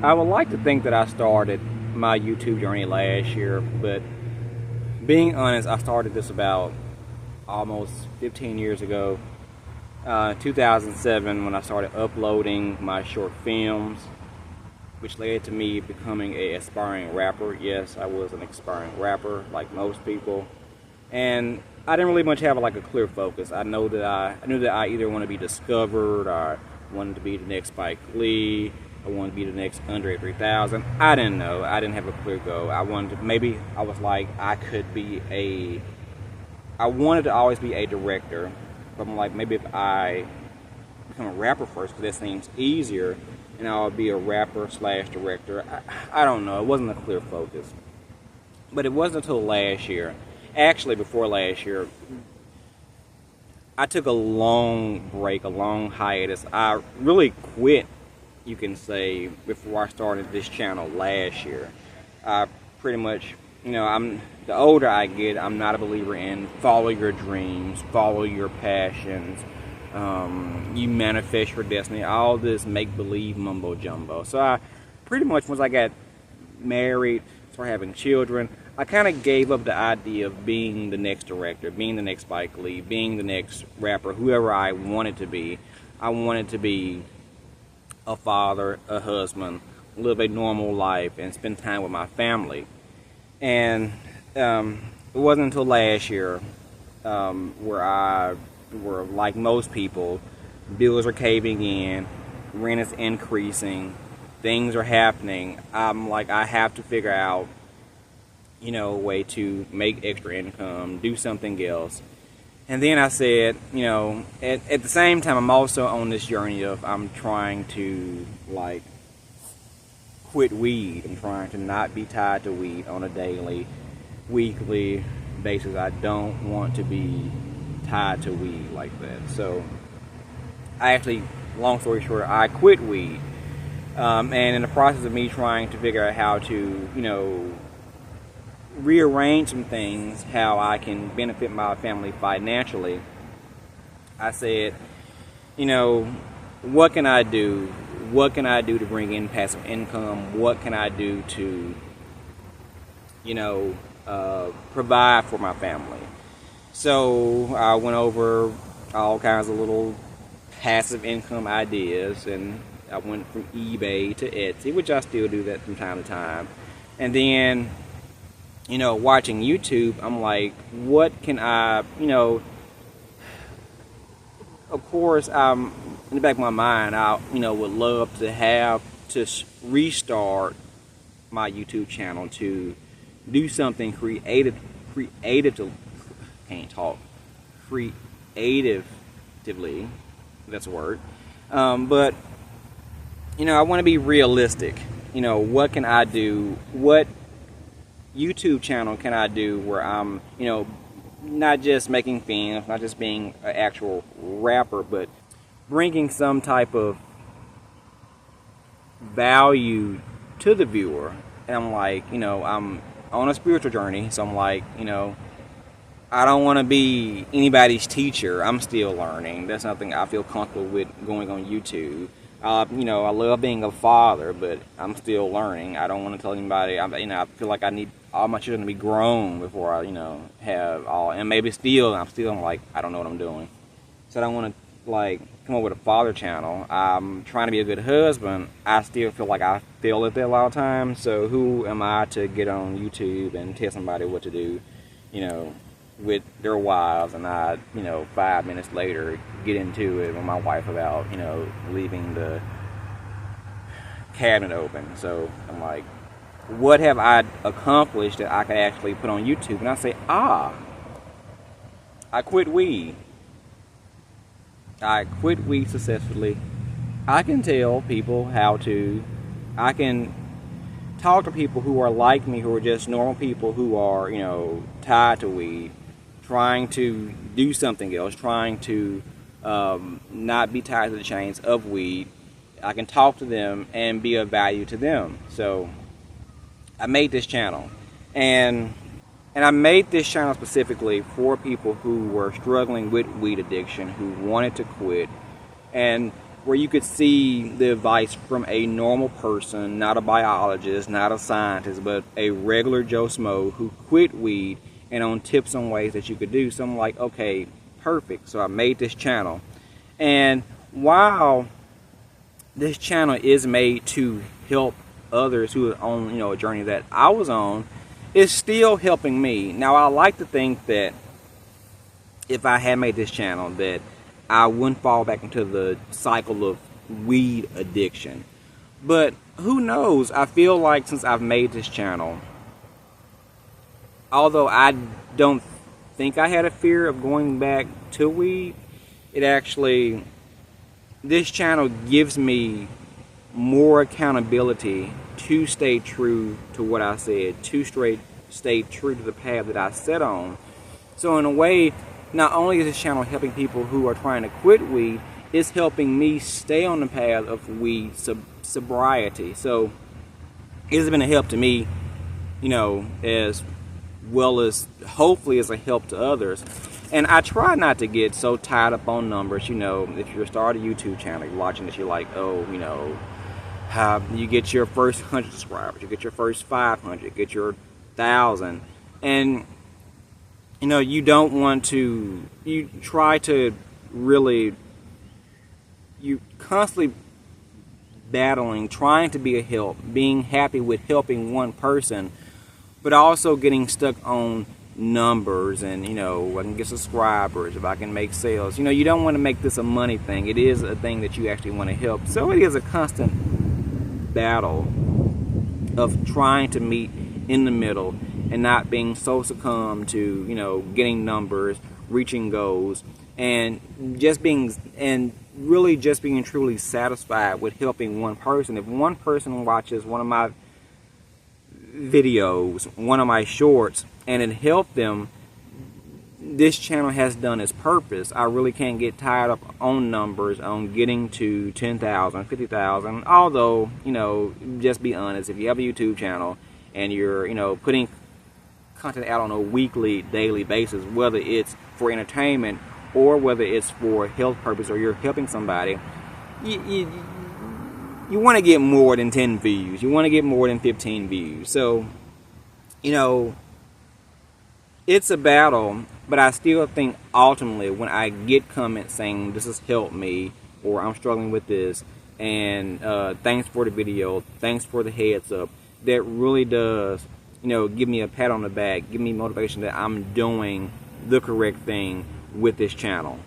I would like to think that I started my YouTube journey last year, but being honest, I started this about almost 15 years ago, 2007, when I started uploading my short films, which led to me becoming an aspiring rapper. Yes, I was an aspiring rapper, like most people, and I didn't really much have like a clear focus. I knew that I either want to be discovered, or wanted to be the next Spike Lee, I wanted to be the next Andre 3000. I didn't know. I didn't have a clear goal. I was like, I wanted to always be a director, but I'm like, maybe if I become a rapper first, because that seems easier, and I'll be a rapper slash director. I don't know. It wasn't a clear focus. But it wasn't until last year, actually before last year, I took a long break, a long hiatus. I really quit, you can say, before I started this channel last year. I pretty much, the older I get, I'm not a believer in follow your dreams, follow your passions, you manifest your destiny, all this make-believe mumbo-jumbo. So I pretty much, once I got married, started having children, I kind of gave up the idea of being the next director, being the next Spike Lee, being the next rapper, whoever I wanted to be. I wanted to be a father, a husband, live a normal life, and spend time with my family. And it wasn't until last year where like most people, bills are caving in, rent is increasing, things are happening. I'm like, I have to figure out, a way to make extra income, do something else. And then I said, at the same time, I'm also on this journey of I'm trying to, like, quit weed. I'm trying to not be tied to weed on a daily, weekly basis. I don't want to be tied to weed like that. So I actually, long story short, I quit weed. And in the process of me trying to figure out how to, rearrange some things, how I can benefit my family financially, I said, what can I do? What can I do to bring in passive income? What can I do to, provide for my family? So I went over all kinds of little passive income ideas, and I went from eBay to Etsy, which I still do that from time to time. And then, watching YouTube, I'm like, what can I, of course, in the back of my mind, I, would love to have to restart my YouTube channel to do something creatively, that's a word, but, I want to be realistic. What can I do? What YouTube channel can I do where I'm, not just making films, not just being an actual rapper, but bringing some type of value to the viewer? And I'm like, I'm on a spiritual journey, so I'm like, I don't want to be anybody's teacher. I'm still learning. That's nothing I feel comfortable with going on YouTube. I love being a father, but I'm still learning. I don't want to tell anybody. I feel like I need all my children to be grown before I, have all. And maybe I'm like, I don't know what I'm doing. So I don't want to, like, come up with a father channel. I'm trying to be a good husband. I still feel like I fail at that a lot of times. So who am I to get on YouTube and tell somebody what to do, with their wives, and I, 5 minutes later get into it with my wife about, leaving the cabinet open. So I'm like, what have I accomplished that I could actually put on YouTube? And I say, I quit weed. I quit weed successfully. I can tell people I can talk to people who are like me, who are just normal people who are, tied to weed, trying to do something else, trying to not be tied to the chains of weed. I can talk to them and be of value to them. So I made this channel, and I made this channel specifically for people who were struggling with weed addiction, who wanted to quit. And where you could see the advice from a normal person, not a biologist, not a scientist, but a regular Joe Smo who quit weed, and on tips on ways that you could do. So I'm like, okay, perfect. So I made this channel. And while this channel is made to help others who are on, you know, a journey that I was on, it's still helping me. Now, I like to think that if I had made this channel, that I wouldn't fall back into the cycle of weed addiction. But who knows? I feel like since I've made this channel, although I don't think I had a fear of going back to weed, it actually, this channel gives me more accountability to stay true to what I said, to stay true to the path that I set on. So in a way, not only is this channel helping people who are trying to quit weed, it's helping me stay on the path of weed sobriety. So it has been a help to me, you know, as well as hopefully as a help to others. And I try not to get so tied up on numbers. You know, if you're starting a YouTube channel, you're watching this, you're like, oh, you know, you get your first 100 subscribers, you get your first 500, you get your 1,000, and you know, you don't want to, you try to really, you constantly battling, trying to be a help, being happy with helping one person, but also getting stuck on numbers and, you know, I can get subscribers, if I can make sales. You know, you don't want to make this a money thing. It is a thing that you actually want to help. So it is a constant battle of trying to meet in the middle and not being so succumbed to, you know, getting numbers, reaching goals, and just being, and really just being truly satisfied with helping one person. If one person watches one of my videos, one of my shorts, and it helped them, this channel has done its purpose. I really can't get tied up on numbers, on getting to 10,000, 50,000. Although, you know, just be honest, if you have a YouTube channel and you're, you know, putting content out on a weekly, daily basis, whether it's for entertainment or whether it's for health purpose or you're helping somebody, you want to get more than 10 views. You want to get more than 15 views. So, you know, it's a battle, but I still think ultimately when I get comments saying this has helped me or I'm struggling with this and thanks for the video, thanks for the heads up, that really does, you know, give me a pat on the back, give me motivation that I'm doing the correct thing with this channel.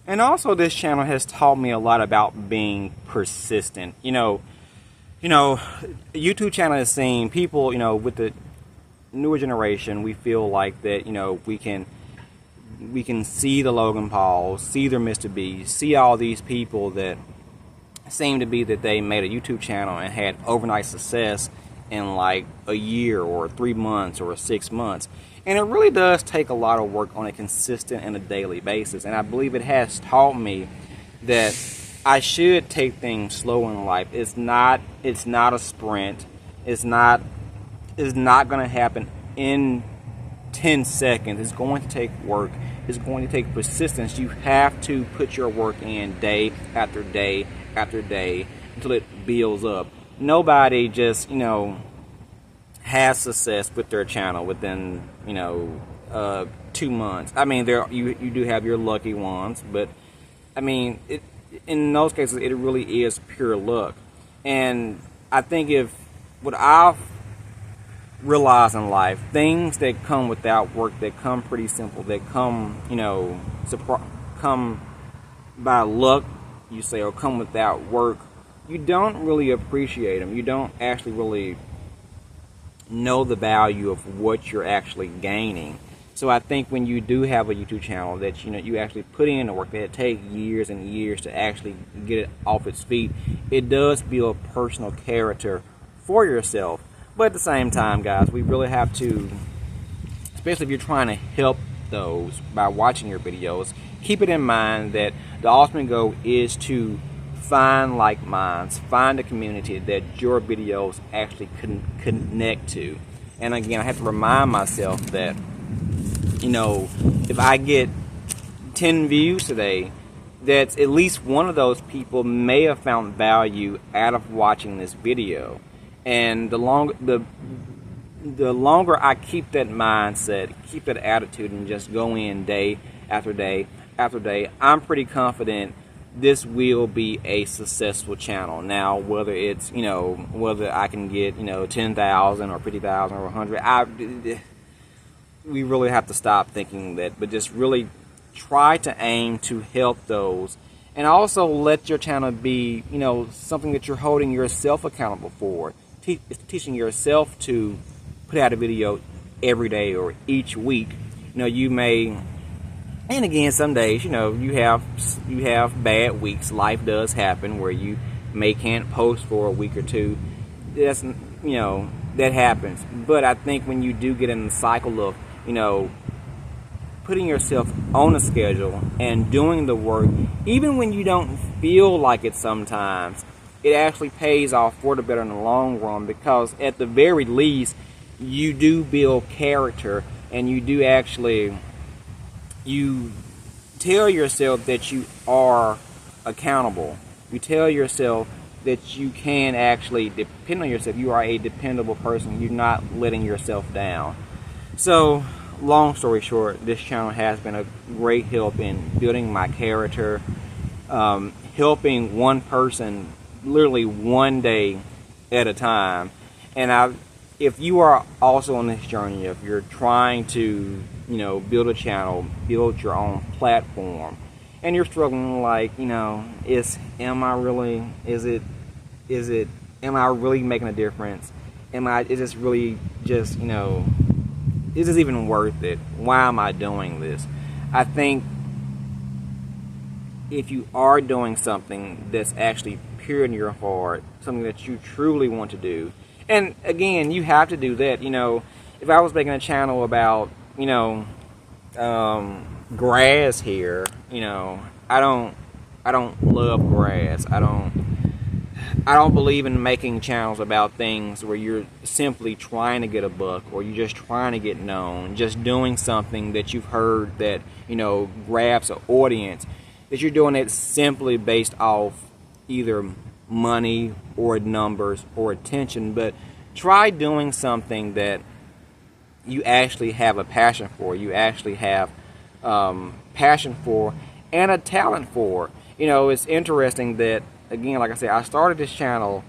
And also this channel has taught me a lot about being persistent. You know, YouTube channel has seen people, you know, with the newer generation, we feel like that, you know, we can see the Logan Pauls, see their Mr. B, see all these people that seem to be that they made a YouTube channel and had overnight success in like a year or 3 months or 6 months. And it really does take a lot of work on a consistent and a daily basis. And I believe it has taught me that I should take things slow in life. It's not a sprint. It's not going to happen in 10 seconds. It's going to take work. It's going to take persistence. You have to put your work in day after day after day until it builds up. Nobody just, you know, has success with their channel within, you know, 2 months. I mean, you do have your lucky ones, but I mean, in those cases, it really is pure luck. And I think if what I've realized in life, things that come without work, that come pretty simple, that come, you know, come by luck, you say, or come without work, you don't really appreciate them. You don't actually really know the value of what you're actually gaining. So I think when you do have a YouTube channel that, you know, you actually put in the work, that it takes years and years to actually get it off its feet, it does build personal character for yourself. But at the same time, guys, we really have to, especially if you're trying to help those by watching your videos, keep it in mind that the ultimate goal is to find like minds, find a community that your videos actually connect to. And again, I have to remind myself that, you know, if I get 10 views today, that at least one of those people may have found value out of watching this video. And the longer I keep that mindset, keep that attitude, and just go in day after day after day, I'm pretty confident this will be a successful channel. Now, whether it's, whether I can get, 10,000 or 50,000 or 100, we really have to stop thinking that, but just really try to aim to help those. And also let your channel be, something that you're holding yourself accountable for. Teaching yourself to put out a video every day or each week. You may, and again, some days, you have bad weeks. Life does happen where you can't post for a week or two. That's, that happens. But I think when you do get in the cycle of, putting yourself on a schedule and doing the work, even when you don't feel like it sometimes, it actually pays off for the better in the long run, because at the very least, you do build character, and you do actually, you tell yourself that you are accountable. You tell yourself that you can actually depend on yourself. You are a dependable person. You're not letting yourself down. So, long story short, this channel has been a great help in building my character, helping one person literally one day at a time. And if you are also on this journey, if you're trying to, build a channel, build your own platform, and you're struggling, like, am I really making a difference? Is this really just, is this even worth it? Why am I doing this? I think if you are doing something that's actually pure in your heart, something that you truly want to do, and again, you have to do that. If I was making a channel about, grass here, I don't love grass. I don't believe in making channels about things where you're simply trying to get a buck, or you're just trying to get known, just doing something that you've heard that, grabs an audience, that you're doing it simply based off either money or numbers or attention. But try doing something that you actually have a passion for, you actually have passion for, and a talent for. It's interesting that, again, like I said, I started this channel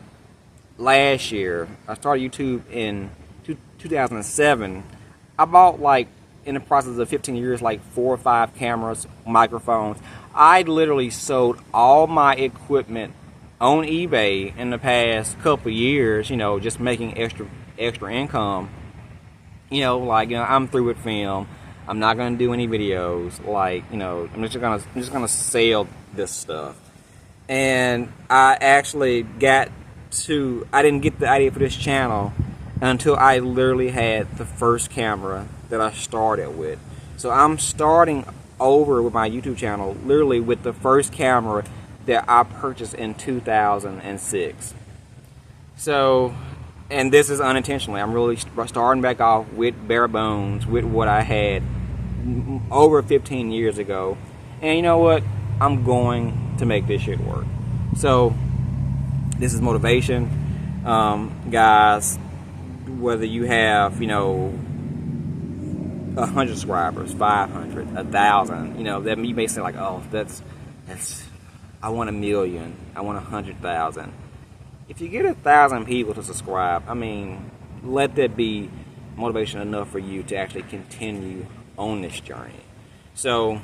last year. I started YouTube in 2007. I bought, like, in the process of 15 years, like 4 or 5 cameras, microphones. I literally sold all my equipment on eBay in the past couple years, just making extra income. I'm through with film. I'm not gonna do any videos. I'm just gonna sell this stuff. And I actually I didn't get the idea for this channel until I literally had the first camera that I started with. So I'm starting over with my YouTube channel literally with the first camera that I purchased in 2006. So, and this is unintentionally. I'm really starting back off with bare bones, with what I had over 15 years ago. And you know what? I'm going to make this shit work. So, this is motivation. Guys, whether you have, 100 subscribers, 500, 1,000, that you may say like, oh, that's, I want 1 million, I want 100,000. If you get 1,000 people to subscribe, let that be motivation enough for you to actually continue on this journey. So,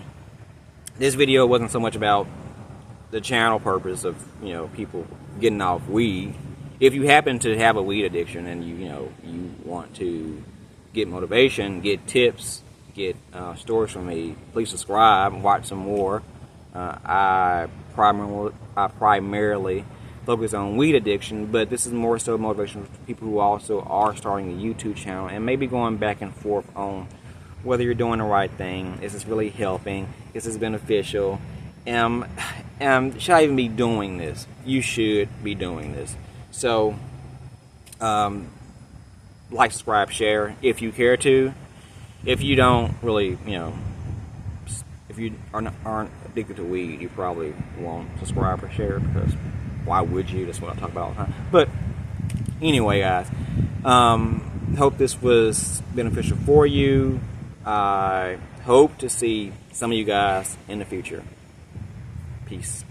this video wasn't so much about the channel purpose of, people getting off weed. If you happen to have a weed addiction and you want to get motivation, get tips, get stories from me, please subscribe and watch some more. I primarily focus on weed addiction, but this is more so motivation for people who also are starting a YouTube channel and maybe going back and forth on whether you're doing the right thing. Is this really helping? Is this beneficial? Should I even be doing this? You should be doing this. So, like, subscribe, share if you care to. If you don't really, if you aren't addicted to weed, you probably won't subscribe or share, because why would you? That's what I talk about all the time. But anyway, guys, hope this was beneficial for you. I hope to see some of you guys in the future. Peace.